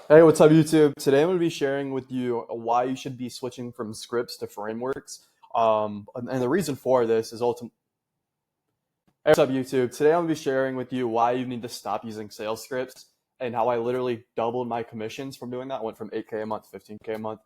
Hey, what's up, YouTube? Today I'm going to be sharing with you why you should be switching from scripts to frameworks. And the reason for this is ultimately. Hey, what's up, YouTube? Today I'm going to be sharing with you why you need to stop using sales scripts and how I literally doubled my commissions from doing that. I went from 8K a month to 15K a month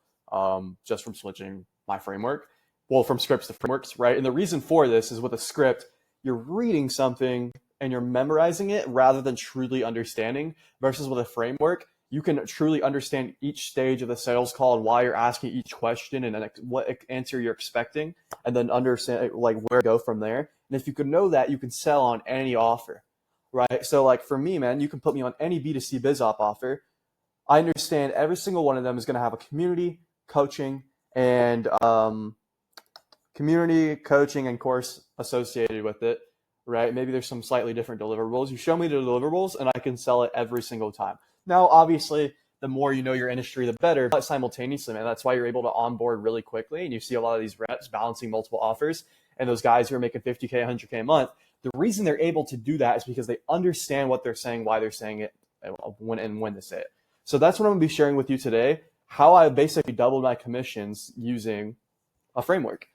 just from switching my framework. Well, from scripts to frameworks, right? And the reason for this is with a script, you're reading something and you're memorizing it rather than truly understanding, versus with a framework you can truly understand each stage of the sales call and why you're asking each question and what answer you're expecting, and then understand like where to go from there. And if you can know that, you can sell on any offer, right? So like for me, man, you can put me on any B2C biz op offer. I understand every single one of them is going to have a coaching and community coaching and course associated with it, right? Maybe there's some slightly different deliverables. You show me the deliverables and I can sell it every single time. Now, obviously, the more you know your industry, the better. But simultaneously, man, that's why you're able to onboard really quickly. And you see a lot of these reps balancing multiple offers. And those guys who are making 50K, 100K a month, the reason they're able to do that is because they understand what they're saying, why they're saying it, when to say it. So that's what I'm going to be sharing with you today, how I basically doubled my commissions using a framework.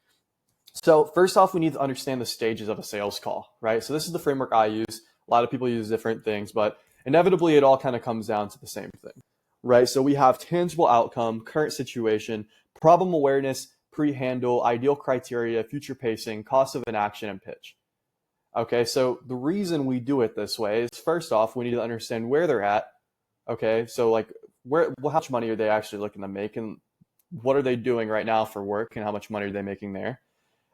So first off, we need to understand the stages of a sales call, right? So this is the framework I use. A lot of people use different things, but inevitably it all kind of comes down to the same thing, right? So we have tangible outcome, current situation, problem awareness, pre-handle, ideal criteria, future pacing, cost of inaction, and pitch. Okay, so the reason we do it this way is first off, we need to understand where they're at. Okay, so like how much money are they actually looking to make, and what are they doing right now for work, and how much money are they making there?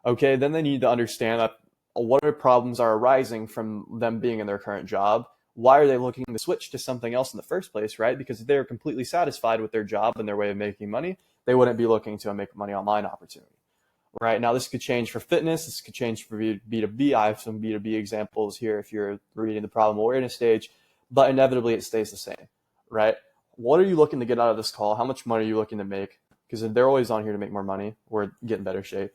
Okay, then they need to understand that what are problems are arising from them being in their current job. Why are they looking to switch to something else in the first place, right? Because if they're completely satisfied with their job and their way of making money, they wouldn't be looking to make money online opportunity, right? Now, this could change for fitness. This could change for B2B. I have some B2B examples here if you're reading the problem awareness stage, but inevitably it stays the same, right? What are you looking to get out of this call? How much money are you looking to make? Because they're always on here to make more money or get in better shape.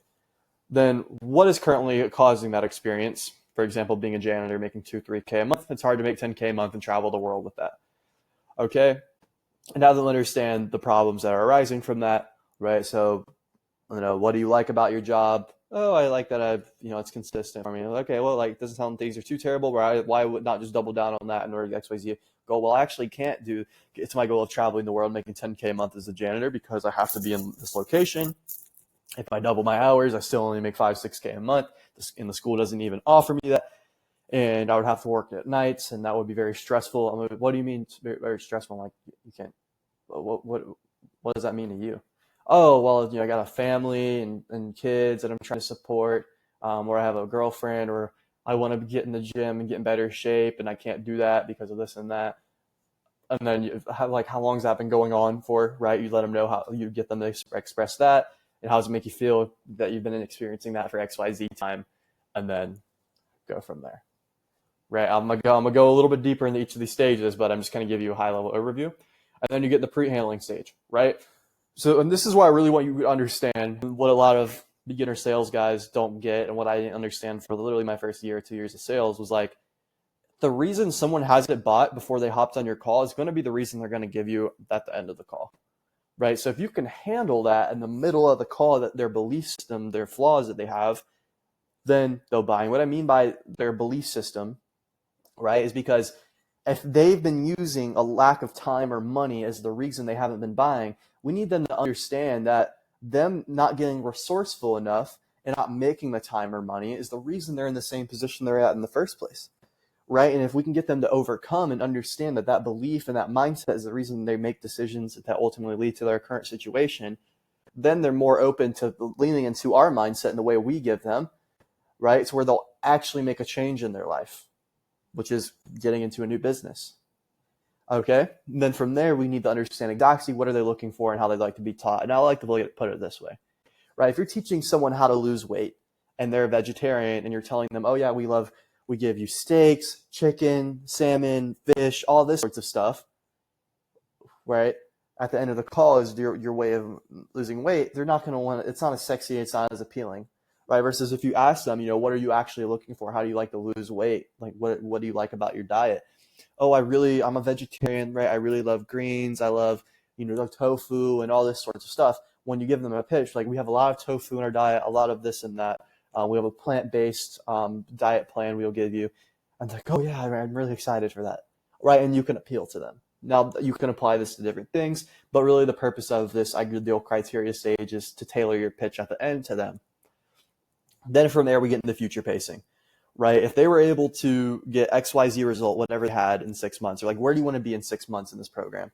Then what is currently causing that experience? For example, being a janitor making 2-3K a month, it's hard to make 10K a month and travel the world with that. Okay. And now they'll understand the problems that are arising from that, right? So, what do you like about your job? Oh, I like that it's consistent for me. Okay, well, like, doesn't sound things are too terrible. Why would not just double down on that in order to XYZ goal? Well, I actually can't get to my goal of traveling the world, making 10K a month as a janitor because I have to be in this location. If I double my hours, I still only make 5-6K a month, and the school doesn't even offer me that. And I would have to work at nights, and that would be very stressful. I mean, what do you mean very, very stressful? Like, you can't. What does that mean to you? Oh, well, I got a family and kids that I'm trying to support, or I have a girlfriend, or I want to get in the gym and get in better shape, and I can't do that because of this and that. And then how long has that been going on for, right? You let them know, how you get them to express that. And how does it make you feel that you've been experiencing that for XYZ time, and then go from there, right? I'm gonna go a little bit deeper into each of these stages, but I'm just gonna give you a high level overview, and then you get the pre-handling stage, right? So, and this is why I really want you to understand what a lot of beginner sales guys don't get, and what I didn't understand for literally my first year or 2 years of sales was like, the reason someone has it bought before they hopped on your call is going to be the reason they're going to give you at the end of the call. Right. So if you can handle that in the middle of the call, that their belief system, their flaws that they have, then they'll buy. And what I mean by their belief system, right, is because if they've been using a lack of time or money as the reason they haven't been buying, we need them to understand that them not getting resourceful enough and not making the time or money is the reason they're in the same position they're at in the first place. Right. And if we can get them to overcome and understand that belief and that mindset is the reason they make decisions that ultimately lead to their current situation, then they're more open to leaning into our mindset and the way we give them, right? It's where they'll actually make a change in their life, which is getting into a new business. Okay. And then from there, we need to understand exactly what are they looking for and how they'd like to be taught. And I like to put it this way, right? If you're teaching someone how to lose weight and they're a vegetarian and you're telling them, oh yeah, we give you steaks, chicken, salmon, fish, all this sorts of stuff, right? At the end of the call is your way of losing weight. They're not going to want it. It's not as sexy. It's not as appealing, right? Versus if you ask them, what are you actually looking for? How do you like to lose weight? Like, what do you like about your diet? oh, I'm a vegetarian, right? I really love greens. I love, the tofu and all this sorts of stuff. When you give them a pitch, like we have a lot of tofu in our diet, a lot of this and that. We have a plant-based diet plan we'll give you. And like, oh yeah, I'm really excited for that, right? And you can appeal to them. Now you can apply this to different things, but really the purpose of this ideal criteria stage is to tailor your pitch at the end to them. Then from there we get into future pacing, right? If they were able to get XYZ result, whatever they had in 6 months, or like where do you want to be in 6 months in this program,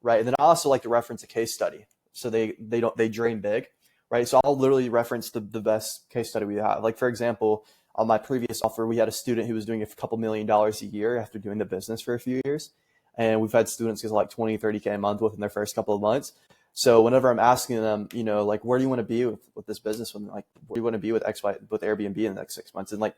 right? And then I also like to reference a case study, so they dream big, right? So I'll literally reference the best case study we have. Like for example, on my previous offer, we had a student who was doing a couple $1,000,000 a year after doing the business for a few years. And we've had students get like 20, 30K a month within their first couple of months. So whenever I'm asking them, like, where do you want to be with this business? When like, where do you want to be with with Airbnb in the next 6 months? And like,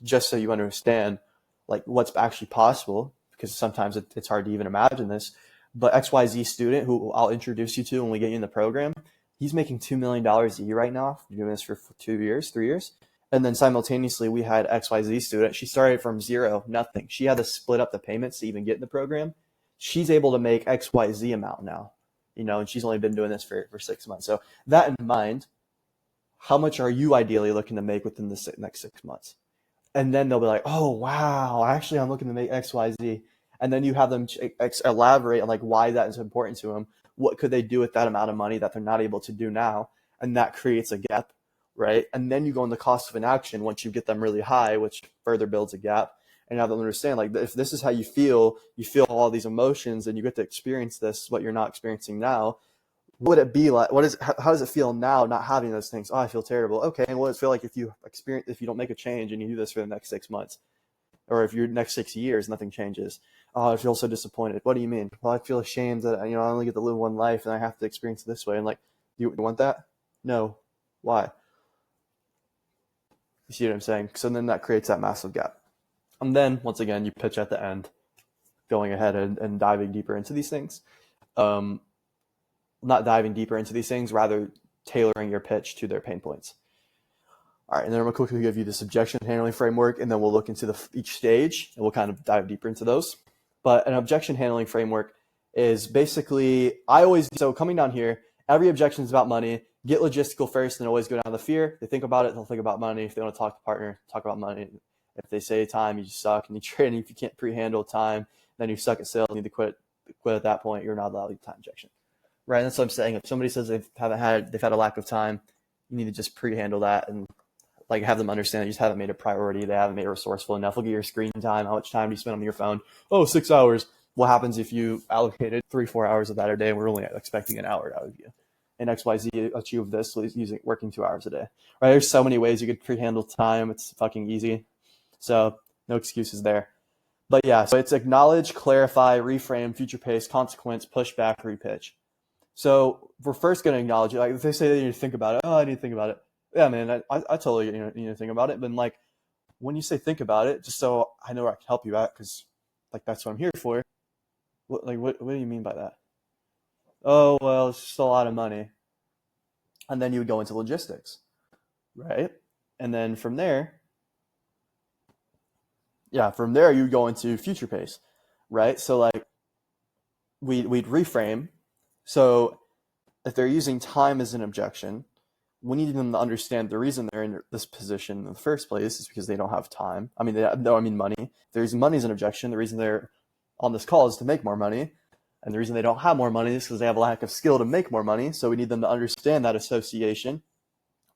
just so you understand, like what's actually possible, because sometimes it's hard to even imagine this. But XYZ student who I'll introduce you to when we get you in the program, he's making $2 million a year right now, doing this for 2 years, 3 years. And then simultaneously, we had XYZ student. She started from zero, nothing. She had to split up the payments to even get in the program. She's able to make XYZ amount now, and she's only been doing this for 6 months. So that in mind, how much are you ideally looking to make within the next 6 months? And then they'll be like, oh, wow, actually, I'm looking to make XYZ. And then you have them elaborate on like why that is important to them. What could they do with that amount of money that they're not able to do now? And that creates a gap, right? And then you go in the cost of inaction once you get them really high, which further builds a gap. And have them understand, like, if this is how you feel all these emotions and you get to experience this, what you're not experiencing now, what would it be like? How does it feel now not having those things? Oh, I feel terrible. Okay, and what does it feel like if you don't make a change and you do this for the next 6 months? Or if your next 6 years, nothing changes. Oh, I feel so disappointed. What do you mean? Well, I feel ashamed that, I only get to live one life and I have to experience it this way. And like, you want that? No. Why? You see what I'm saying? So then that creates that massive gap. And then, once again, you pitch at the end, going ahead and diving deeper into these things. Not diving deeper into these things, rather tailoring your pitch to their pain points. All right, and then I'm going to quickly give you this objection handling framework, and then we'll look into each stage, and we'll kind of dive deeper into those. But an objection handling framework is basically, so coming down here, every objection is about money. Get logistical first, and always go down to fear. They think about it, they'll think about money. If they want to talk to partner, talk about money. If they say time, you suck, and you train. If you can't pre-handle time, then you suck at sales. You need to quit at that point. You're not allowed to time objection, right? And that's what I'm saying. If somebody says they've had a lack of time, you need to just pre-handle that and like have them understand that you just haven't made a priority. They haven't made it resourceful enough. Look at your screen time. How much time do you spend on your phone? Oh, 6 hours. What happens if you allocated 3-4 hours of that a day and we're only expecting an hour out of you? And XYZ achieve this working 2 hours a day, right? There's so many ways you could pre-handle time. It's fucking easy. So no excuses there. But yeah, so it's acknowledge, clarify, reframe, future pace, consequence, pushback, repitch. So we're first going to acknowledge it. Like if they say they need to think about it, oh, I need to think about it. Yeah, man, I totally need to think about it. But like when you say think about it, just so I know where I can help you at, because like that's what I'm here for. What do you mean by that? Oh, well, it's just a lot of money. And then you would go into logistics, right? And then from there, you go into future pace, right? So like we'd reframe. So if they're using time as an objection, we need them to understand the reason they're in this position in the first place is because they don't have time. Money. If they're using money as an objection, the reason they're on this call is to make more money. And the reason they don't have more money is because they have a lack of skill to make more money. So we need them to understand that association,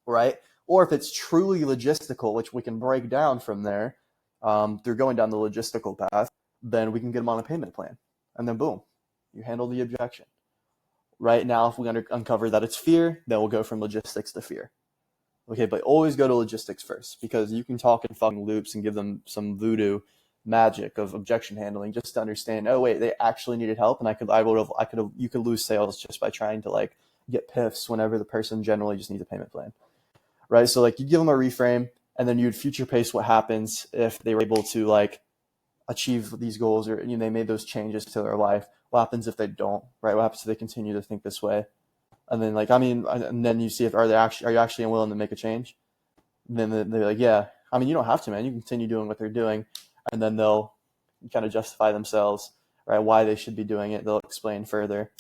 right? Or if it's truly logistical, which we can break down from there through going down the logistical path, then we can get them on a payment plan. And then boom, you handle the objection. Right now, if we uncover that it's fear, then we'll go from logistics to fear. Okay, but always go to logistics first, because you can talk in fucking loops and give them some voodoo magic of objection handling just to understand, oh wait, they actually needed help, and you could lose sales just by trying to like get PIFs whenever the person generally just needs a payment plan, right? So like you give them a reframe, and then you'd future pace what happens if they were able to like achieve these goals, or they made those changes to their life. What happens if they don't, right? What happens if they continue to think this way? And then and then you see if are you actually willing to make a change? And then they're like, yeah. You don't have to, man. You can continue doing what they're doing, and then they'll kind of justify themselves, right? Why they should be doing it. They'll explain further,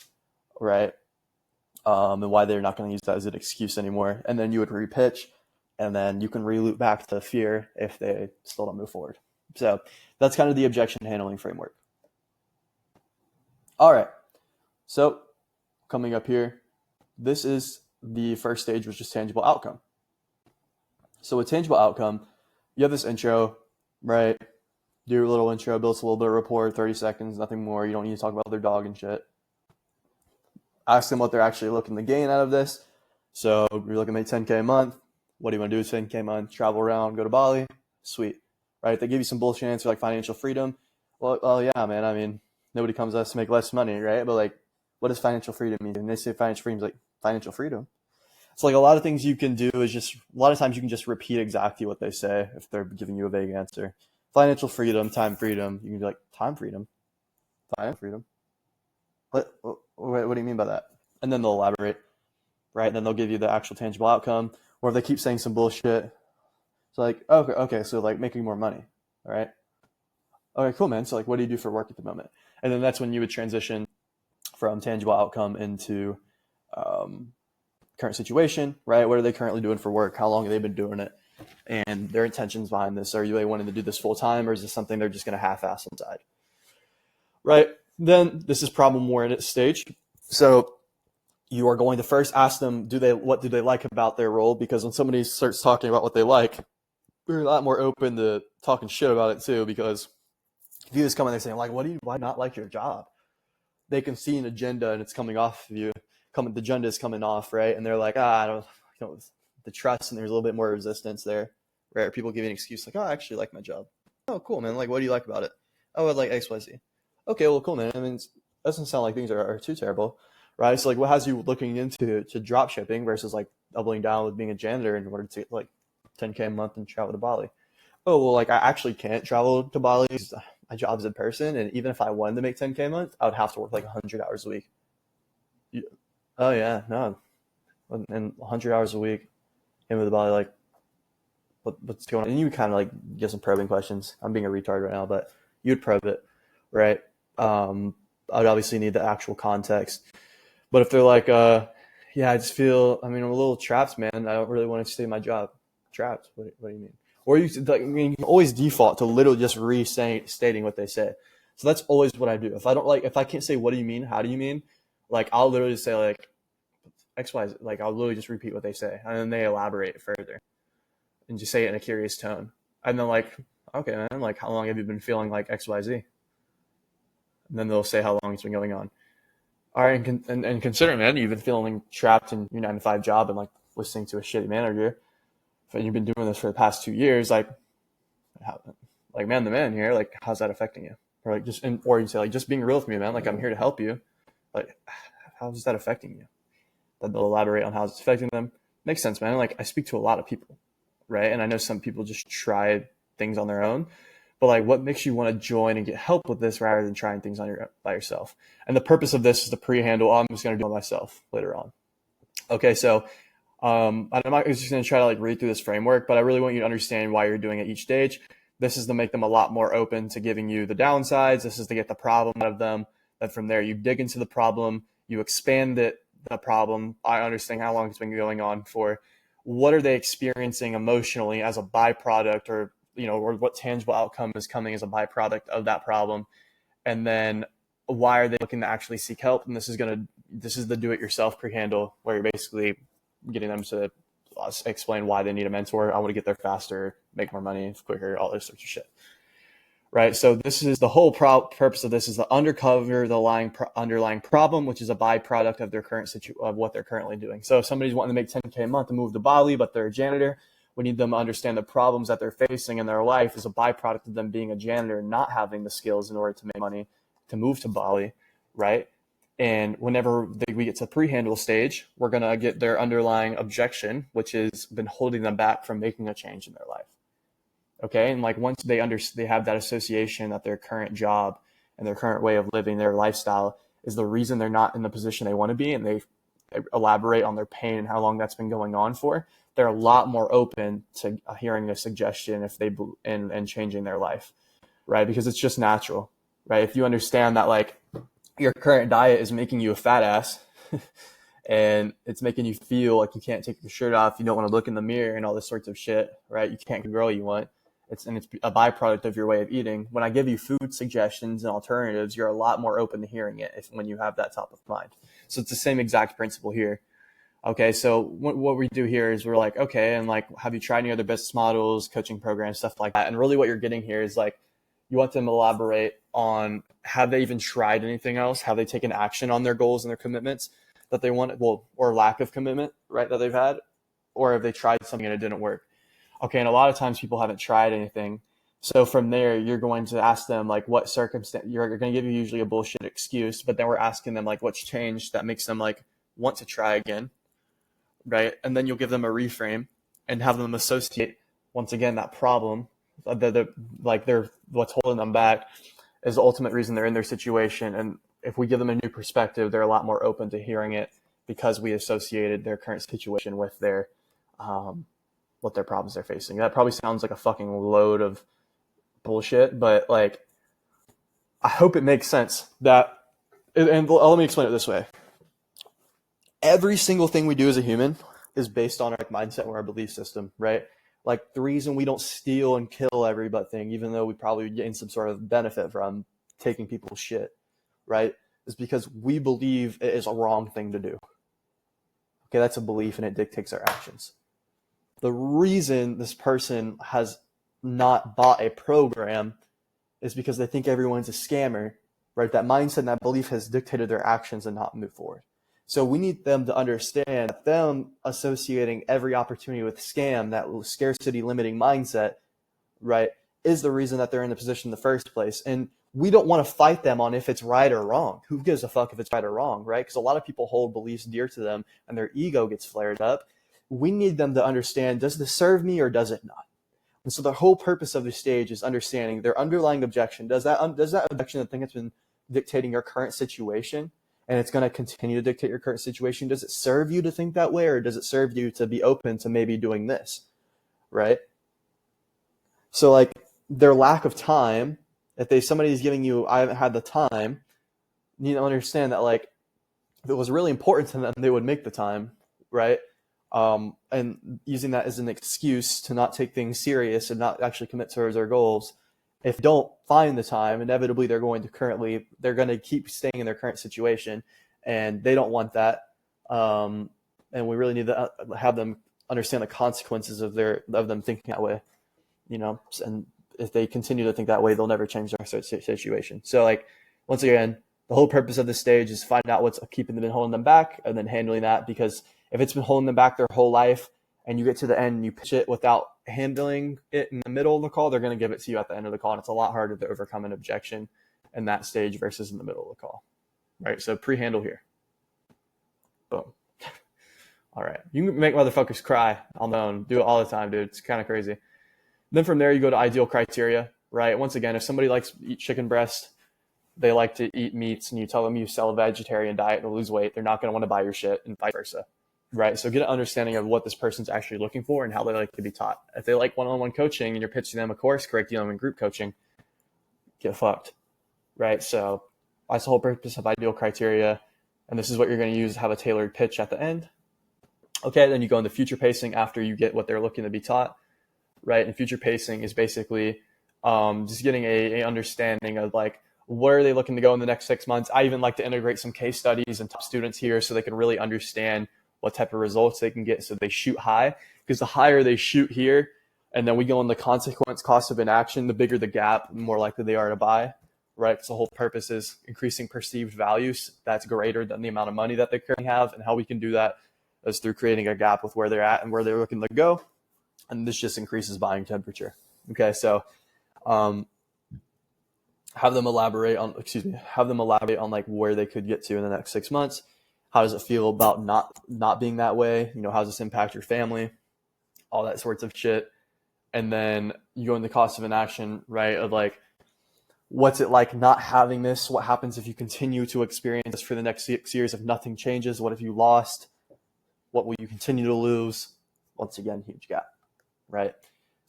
right? And why they're not going to use that as an excuse anymore. And then you would repitch, and then you can re-loop back to fear if they still don't move forward. So that's kind of the objection handling framework. All right. So coming up here, this is the first stage, which is tangible outcome. So with tangible outcome, you have this intro, right? Do your little intro, builds a little bit of rapport, 30 seconds, nothing more. You don't need to talk about their dog and shit. Ask them what they're actually looking to gain out of this. So you're looking to make 10K a month. What do you want to do with 10K a month? Travel around, go to Bali? Sweet, right? They give you some bullshit answer like financial freedom. Well, yeah, man. I mean, nobody comes to us to make less money, right? But like, what does financial freedom mean? And they say financial freedom is like financial freedom. So like a lot of things you can do is just, a lot of times you can just repeat exactly what they say if they're giving you a vague answer. Financial freedom, time freedom. You can be like, time freedom, financial freedom. What do you mean by that? And then they'll elaborate, right? And then they'll give you the actual tangible outcome. Or if they keep saying some bullshit, it's like, okay, so like making more money, all right? Okay, cool, man. So like, what do you do for work at the moment? And then that's when you would transition from tangible outcome into current situation, right? What are they currently doing for work? How long have they been doing it? And their intentions behind this. Are you really wanting to do this full time, or is this something they're just going to half-ass inside? Right? Then this is problem warrant stage. So you are going to first ask them, what do they like about their role? Because when somebody starts talking about what they like, they're a lot more open to talking shit about it too. Because if you just come in there saying like, why not like your job? They can see an agenda and it's coming off of you. The agenda is coming off, right? And they're like, I don't the trust, and there's a little bit more resistance there, right? People give you an excuse like, I actually like my job. Oh, cool, man. Like, what do you like about it? Oh, I like XYZ. Okay, well, cool, man. I mean, it doesn't sound like things are too terrible, right? So like, what has you looking into drop shipping versus like doubling down with being a janitor in order to like 10K a month and travel to Bali? Oh, well, like I actually can't travel to Bali. My job's in person, and even if I wanted to make 10K a month, I would have to work like 100 hours a week. Oh yeah, no, and 100 hours a week, him with the Bali, like what's going on? And you kind of like get some probing questions. I'm being a retard right now, but you'd probe it, right? I'd obviously need the actual context. But if they're like, yeah, I'm a little trapped, man. I don't really want to stay in my job. Trapped? What do you mean? Or you can always default to literally just stating what they say. So that's always what I do. If I can't say, what do you mean? How do you mean? Like, I'll literally say like X, Y, Z. Like, I'll literally just repeat what they say. And then they elaborate further and just say it in a curious tone. And then like, okay, man, like how long have you been feeling like X, Y, Z? And then they'll say how long it's been going on. All right, and consider, man, you've been feeling trapped in your 9-to-5 job and like listening to a shitty manager. And you've been doing this for the past 2 years, like man to man here, like how's that affecting you? Or like or you say like, just being real with me, man. Like I'm here to help you. Like how's that affecting you? Then they'll elaborate on how it's affecting them. Makes sense, man. Like I speak to a lot of people, right? And I know some people just try things on their own. But like, what makes you want to join and get help with this rather than trying things by yourself? And the purpose of this is to pre-handle. I'm just going to do it myself later on. Okay, so I'm not just going to try to like read through this framework, but I really want you to understand why you're doing it each stage. This is to make them a lot more open to giving you the downsides. This is to get the problem out of them. Then from there, you dig into the problem, you expand the problem. I understand how long it's been going on for. What are they experiencing emotionally as a byproduct, or what tangible outcome is coming as a byproduct of that problem? And then why are they looking to actually seek help? And this is the do-it-yourself pre-handle, where you're basically getting them to explain why they need a mentor. I want to get there faster, make more money quicker, all this sorts of shit. Right. So this is the whole purpose of this is to uncover the underlying problem, which is a byproduct of their current of what they're currently doing. So if somebody's wanting to make 10K a month and move to Bali, but they're a janitor, we need them to understand the problems that they're facing in their life is a byproduct of them being a janitor and not having the skills in order to make money to move to Bali. Right. And whenever we get to the pre-handle stage, we're going to get their underlying objection, which has been holding them back from making a change in their life. Okay. And like once they have that association that their current job and their current way of living, their lifestyle is the reason they're not in the position they want to be, and they elaborate on their pain and how long that's been going on for, they're a lot more open to hearing a suggestion if they and changing their life. right? Because it's just natural, right? If you understand that like your current diet is making you a fat ass and it's making you feel like you can't take your shirt off, you don't want to look in the mirror and all this sorts of shit, right? You can't get the girl you want. It's a byproduct of your way of eating. When I give you food suggestions and alternatives, you're a lot more open to hearing it when you have that top of mind. So it's the same exact principle here. Okay, so what we do here is we're like, okay, and like, have you tried any other business models, coaching programs, stuff like that? And really what you're getting here is like, you want them to elaborate on, have they even tried anything else? Have they taken action on their goals and their commitments that they want, well, or lack of commitment, right, that they've had? Or have they tried something and it didn't work? Okay, and a lot of times people haven't tried anything. So from there, you're going to ask them like what circumstance, you're going to give you usually a bullshit excuse, but then we're asking them like what's changed that makes them like want to try again, right? And then you'll give them a reframe and have them associate once again that problem, they're what's holding them back is the ultimate reason they're in their situation. And if we give them a new perspective, they're a lot more open to hearing it because we associated their current situation with their what their problems they're facing. That probably sounds like a fucking load of bullshit, but like, I hope it makes sense that, and let me explain it this way. Every single thing we do as a human is based on our mindset or our belief system, right? Like the reason we don't steal and kill everybody thing, even though we probably gain some sort of benefit from taking people's shit, right? Is because we believe it is a wrong thing to do. Okay, that's a belief and it dictates our actions. The reason this person has not bought a program is because they think everyone's a scammer, right? That mindset and that belief has dictated their actions and not move forward. So we need them to understand that them associating every opportunity with scam, that scarcity limiting mindset, right, is the reason that they're in the position in the first place. And we don't want to fight them on if it's right or wrong. Who gives a fuck if it's right or wrong, right? Because a lot of people hold beliefs dear to them and their ego gets flared up. We need them to understand, does this serve me or does it not? And so the whole purpose of this stage is understanding their underlying objection. Does that objection, the thing that's been dictating your current situation, and it's going to continue to dictate your current situation, does it serve you to think that way, or does it serve you to be open to maybe doing this, right? So like their lack of time, if somebody's giving you, I haven't had the time, you need to understand that like if it was really important to them, they would make the time, right? And using that as an excuse to not take things serious and not actually commit towards their goals. If they don't find the time, inevitably they're going to keep staying in their current situation, and they don't want that. And we really need to have them understand the consequences of them thinking that way, and if they continue to think that way, they'll never change their situation. So like, once again, the whole purpose of this stage is find out what's keeping them and holding them back, and then handling that, because if it's been holding them back their whole life and you get to the end and you pitch it without handling it in the middle of the call, they're going to give it to you at the end of the call. And it's a lot harder to overcome an objection in that stage versus in the middle of the call, right? So pre-handle here. Boom. All right. You can make motherfuckers cry on their own. Do it all the time, dude. It's kind of crazy. Then from there, you go to ideal criteria, right? Once again, if somebody likes to eat chicken breast, they like to eat meats, and you tell them you sell a vegetarian diet and lose weight, they're not going to want to buy your shit, and vice versa. Right. So get an understanding of what this person's actually looking for and how they like to be taught. If they like one-on-one coaching and you're pitching them a course curriculum and group coaching, get fucked. Right. So that's the whole purpose of ideal criteria. And this is what you're going to use to have a tailored pitch at the end. Okay. Then you go into future pacing after you get what they're looking to be taught. Right. And future pacing is basically just getting a understanding of like, where are they looking to go in the next 6 months? I even like to integrate some case studies and top students here so they can really understand what type of results they can get, so they shoot high, because the higher they shoot here, and then we go on the consequence cost of inaction, the bigger the gap, the more likely they are to buy, right? Because the whole purpose is increasing perceived values that's greater than the amount of money that they currently have. And how we can do that is through creating a gap with where they're at and where they're looking to go. And this just increases buying temperature. Okay, so have them elaborate on like where they could get to in the next 6 months. How does it feel about not being that way? How does this impact your family? All that sorts of shit. And then you go in the cost of inaction, right? Of like, what's it like not having this? What happens if you continue to experience this for the next 6 years if nothing changes? What if you lost? What will you continue to lose? Once again, huge gap, right?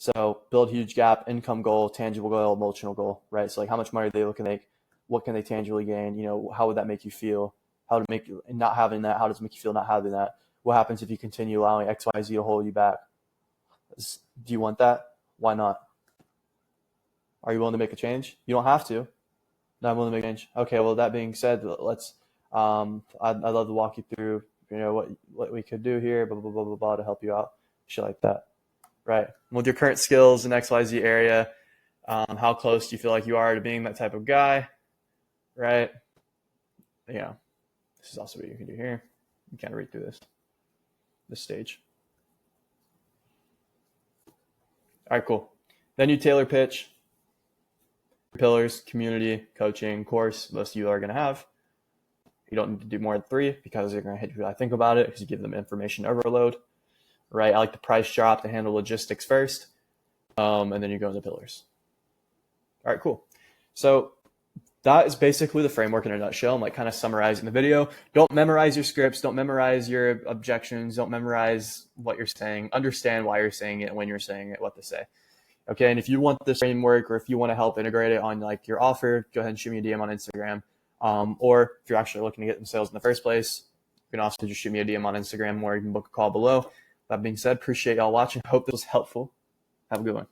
So build huge gap, income goal, tangible goal, emotional goal, right? So like how much money are they looking to make? What can they tangibly gain? You know, how would that make you feel? How to make you not having that? How does it make you feel not having that? What happens if you continue allowing XYZ to hold you back? Do you want that? Why not? Are you willing to make a change? You don't have to. No, I'm willing to make a change. Okay, well, that being said, let's, I'd love to walk you through, you know, what we could do here, blah, blah, blah, blah, blah, to help you out. Shit like that, right? With your current skills in XYZ area, how close do you feel like you are to being that type of guy, right? Yeah, this is also what you can do here. You kind of read through this stage. All right, cool. Then you tailor pitch. Pillars, community, coaching, course, most of you are going to have. You don't need to do more than 3 because they're going to hit you. I think about it because you give them information overload, right? I like the price drop to handle logistics first, and then you go into pillars. All right, cool. So that is basically the framework in a nutshell. I'm like kind of summarizing the video. Don't memorize your scripts. Don't memorize your objections. Don't memorize what you're saying. Understand why you're saying it, when you're saying it, what to say. Okay, and if you want this framework or if you want to help integrate it on like your offer, go ahead and shoot me a DM on Instagram. Or if you're actually looking to get some sales in the first place, you can also just shoot me a DM on Instagram or you can book a call below. That being said, appreciate y'all watching. Hope this was helpful. Have a good one.